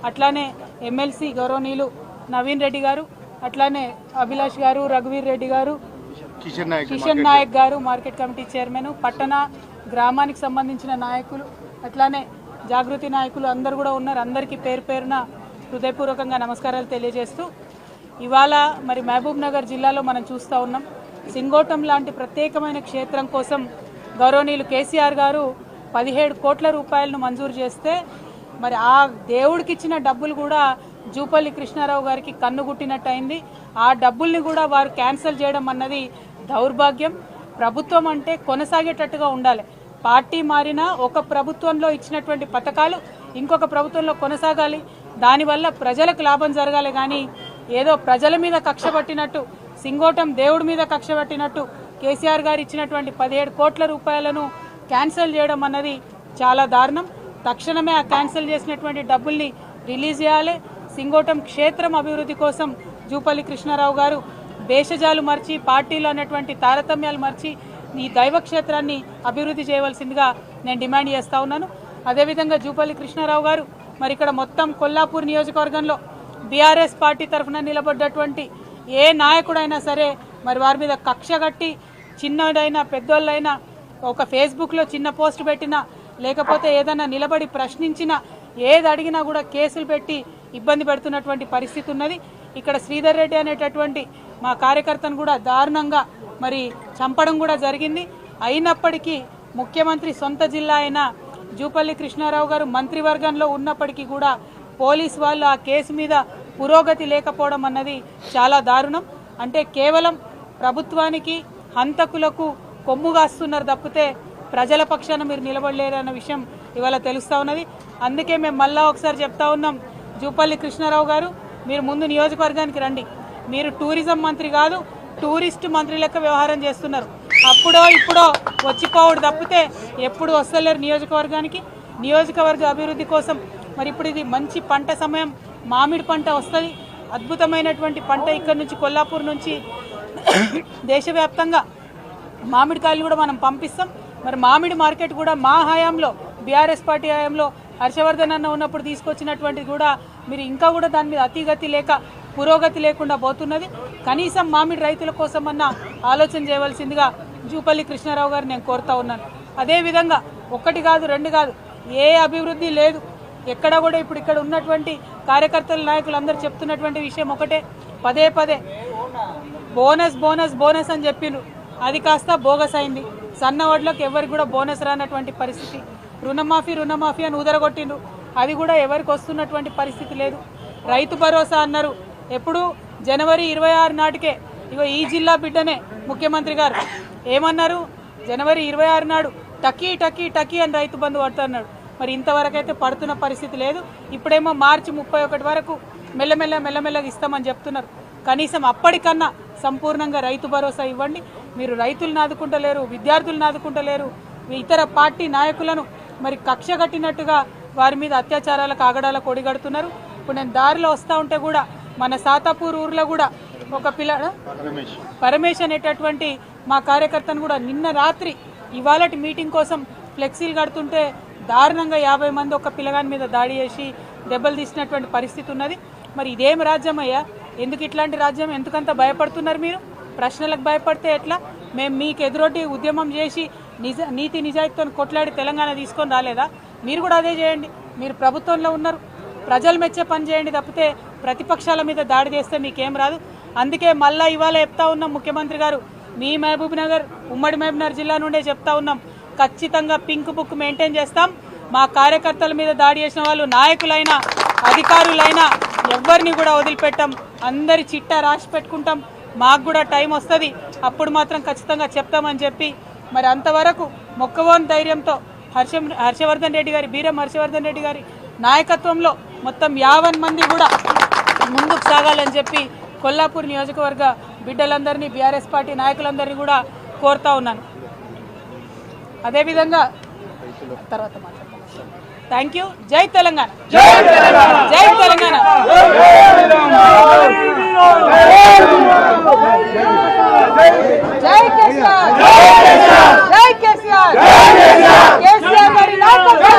అట్లానే ఎమ్మెల్సీ గౌరవనీయులు నవీన్ రెడ్డి గారు, అట్లానే అభిలాష్ గారు, రఘువీర్ రెడ్డి గారు, కిషన్ నాయక్ గారు మార్కెట్ కమిటీ చైర్మన్, పట్టణ గ్రామానికి సంబంధించిన నాయకులు, అట్లానే జాగృతి నాయకులు అందరూ కూడా ఉన్నారు. అందరికీ పేరు పేరున హృదయపూర్వకంగా నమస్కారాలు తెలియజేస్తూ, ఇవాళ మరి మహబూబ్ నగర్ జిల్లాలో మనం చూస్తూ ఉన్నాం. సింగోటం లాంటి ప్రత్యేకమైన క్షేత్రం కోసం గౌరవనీయులు కేసీఆర్ గారు 17 కోట్ల రూపాయలను మంజూరు చేస్తే మరి ఆ దేవుడికి ఇచ్చిన డబ్బులు కూడా జూపల్లి కృష్ణారావు గారికి కన్నుగుట్టినట్టు అయింది. ఆ డబ్బుల్ని కూడా వారు క్యాన్సిల్ చేయడం అన్నది దౌర్భాగ్యం. ప్రభుత్వం అంటే కొనసాగేటట్టుగా ఉండాలి. పార్టీ మారినా ఒక ప్రభుత్వంలో ఇచ్చినటువంటి పథకాలు ఇంకొక ప్రభుత్వంలో కొనసాగాలి. దానివల్ల ప్రజలకు లాభం జరగాలి. కానీ ఏదో ప్రజల మీద కక్ష పట్టినట్టు, సింగోటం దేవుడి మీద కక్ష పట్టినట్టు కేసీఆర్ గారు ఇచ్చినటువంటి 17 కోట్ల రూపాయలను క్యాన్సిల్ చేయడం అన్నది చాలా దారుణం. తక్షణమే ఆ క్యాన్సిల్ చేసినటువంటి డబ్బుల్ని రిలీజ్ చేయాలి. సింగోటం క్షేత్రం అభివృద్ధి కోసం జూపల్లి కృష్ణారావు గారు భేషజాలు మర్చి, పార్టీలు అన్నటువంటి తారతమ్యాలు మర్చి ఈ దైవ క్షేత్రాన్ని అభివృద్ధి చేయవలసిందిగా నేను డిమాండ్ చేస్తా ఉన్నాను. అదేవిధంగా జూపల్లి కృష్ణారావు గారు మరి ఇక్కడ మొత్తం కొల్లాపూర్ నియోజకవర్గంలో బీఆర్ఎస్ పార్టీ తరఫున నిలబడ్డటువంటి ఏ నాయకుడైనా సరే మరి వారి మీద కక్ష కట్టి, చిన్నదైనా పెద్దోళ్ళైనా ఒక ఫేస్బుక్లో చిన్న పోస్ట్ పెట్టినా, లేకపోతే ఏదైనా నిలబడి ప్రశ్నించినా, ఏది అడిగినా కూడా కేసులు పెట్టి ఇబ్బంది పెడుతున్నటువంటి పరిస్థితి ఉన్నది. ఇక్కడ శ్రీధర్ రెడ్డి అనేటటువంటి మా కార్యకర్తను కూడా దారుణంగా మరి చంపడం కూడా జరిగింది. అయినప్పటికీ ముఖ్యమంత్రి సొంత జిల్లా అయిన జూపల్లి కృష్ణారావు గారు మంత్రివర్గంలో ఉన్నప్పటికీ కూడా పోలీసు వాళ్ళు ఆ కేసు మీద పురోగతి లేకపోవడం అన్నది చాలా దారుణం. అంటే కేవలం ప్రభుత్వానికి, హంతకులకు కొమ్ముగాస్తున్నారు తప్పితే ప్రజల పక్షాన మీరు నిలబడలేరు అన్న విషయం ఇవాళ తెలుస్తూ ఉన్నది. అందుకే మేము మళ్ళా ఒకసారి చెప్తా ఉన్నాం, జూపల్లి కృష్ణారావు గారు మీరు ముందు నియోజకవర్గానికి రండి. మీరు టూరిజం మంత్రి కాదు, టూరిస్ట్ మంత్రి లెక్క వ్యవహారం చేస్తున్నారు. అప్పుడో ఇప్పుడో వచ్చిపోవడు తప్పితే ఎప్పుడు వస్తలేరు నియోజకవర్గానికి. నియోజకవర్గ అభివృద్ధి కోసం మరి ఇప్పుడు ఇది మంచి పంట సమయం, మామిడి పంట వస్తుంది. అద్భుతమైనటువంటి పంట ఇక్కడ నుంచి కొల్లాపూర్ నుంచి దేశవ్యాప్తంగా మామిడికాయలు కూడా మనం పంపిస్తాం. మరి మామిడి మార్కెట్ కూడా మా హయాంలో, బీఆర్ఎస్ పార్టీ హయాంలో హర్షవర్ధన్ అన్న ఉన్నప్పుడు తీసుకొచ్చినటువంటిది కూడా మీరు ఇంకా కూడా దాని మీద అతిగతి లేక పురోగతి లేకుండా పోతున్నది. కనీసం మామిడి రైతుల కోసమన్నా ఆలోచన చేయవలసిందిగా జూపల్లి కృష్ణారావు గారు నేను కోరుతా ఉన్నాను. అదేవిధంగా ఒకటి కాదు, రెండు కాదు, ఏ అభివృద్ధి లేదు ఎక్కడ కూడా. ఇప్పుడు ఇక్కడ ఉన్నటువంటి కార్యకర్తల నాయకులు అందరూ చెప్తున్నటువంటి విషయం ఒకటే, పదే పదే బోనస్ బోనస్ బోనస్ అని చెప్పిండ్రు. అది కాస్త బోగస్ అయింది. సన్న వడ్లకు ఎవరికి కూడా బోనస్ రానటువంటి పరిస్థితి. రుణమాఫీ రుణమాఫీ అని ఊదరగొట్టిండ్రు. అది కూడా ఎవరికి వస్తున్నటువంటి పరిస్థితి లేదు. రైతు భరోసా అన్నారు, ఎప్పుడు జనవరి 26 నాటికే. ఇగో ఈ జిల్లా బిడ్డనే ముఖ్యమంత్రి గారు ఏమన్నారు, జనవరి 26 నాడు టకీ టకీ టకీ అని రైతు బంధు పడుతున్నాడు. మరి ఇంతవరకు అయితే పడుతున్న పరిస్థితి లేదు. ఇప్పుడేమో మార్చి 31 వరకు మెల్లమెల్లగా ఇస్తామని చెప్తున్నారు. కనీసం అప్పటికన్నా సంపూర్ణంగా రైతు భరోసా ఇవ్వండి. మీరు రైతులను ఆదుకుంటలేరు, విద్యార్థులను ఆదుకుంటలేరు, ఇతర పార్టీ నాయకులను మరి కక్ష కట్టినట్టుగా వారి మీద అత్యాచారాలకు ఆగడాలకు ఒడిగడుతున్నారు. ఇప్పుడు నేను దారిలో వస్తూ ఉంటే కూడా మన సాతాపూర్ ఊర్లో కూడా ఒక పరమేశ్ అనేటటువంటి మా కార్యకర్తను కూడా నిన్న రాత్రి ఇవాళటి మీటింగ్ కోసం ఫ్లెక్సీలు కడుతుంటే దారుణంగా 50 మంది ఒక పిల్లగాని మీద దాడి చేసి దెబ్బలు తీసినటువంటి పరిస్థితి ఉన్నది. మరి ఇదేం రాజ్యం అయ్యా? ఎందుకు ఇట్లాంటి రాజ్యం? ఎందుకంత భయపడుతున్నారు మీరు? ప్రశ్నలకు భయపడితే ఎట్లా? మేము మీకు ఎదురొడ్డి ఉద్యమం చేసి నీతి నిజాయితీతో కొట్లాడి తెలంగాణ తీసుకొని రాలేదా? మీరు కూడా అదే చేయండి. మీరు ప్రభుత్వంలో ఉన్నారు, ప్రజలు మెచ్చే పని చేయండి తప్పితే ప్రతిపక్షాల మీద దాడి చేస్తే మీకేం రాదు. అందుకే మళ్ళా ఇవాళ చెప్తా ఉన్నాం, ముఖ్యమంత్రి గారు మీ మహబూబ్ నగర్, ఉమ్మడి మహబూబ్ నగర్ జిల్లా నుండే చెప్తా ఉన్నాం, ఖచ్చితంగా పింక్ బుక్ మెయింటైన్ చేస్తాం. మా కార్యకర్తల మీద దాడి చేసిన వాళ్ళు నాయకులైనా అధికారులైనా ఎవరిని కూడా వదిలిపెట్టాం. అందరి చిట్టా రాసి పెట్టుకుంటాం. మాకు కూడా టైం వస్తుంది, అప్పుడు మాత్రం ఖచ్చితంగా చెప్తామని చెప్పి మరి అంతవరకు మొక్కవోని ధైర్యంతో హర్షవర్ధన్ రెడ్డి గారి, బీరం హర్షవర్ధన్ రెడ్డి గారి నాయకత్వంలో మొత్తం 50 మంది కూడా ముందుకు సాగాలని చెప్పి కొల్లాపూర్ నియోజకవర్గ బిడ్డలందరినీ, బీఆర్ఎస్ పార్టీ నాయకులందరినీ కూడా కోరుతా ఉన్నాను. అదేవిధంగా తర్వాత మాట్లాడతాను. Thank you. జై తెలంగాణ, జై తెలంగాణ, జై తెలంగాణ. జై కేసీఆర్, జై కేసీఆర్, కేసీఆర్ గారి నాయకత్వం.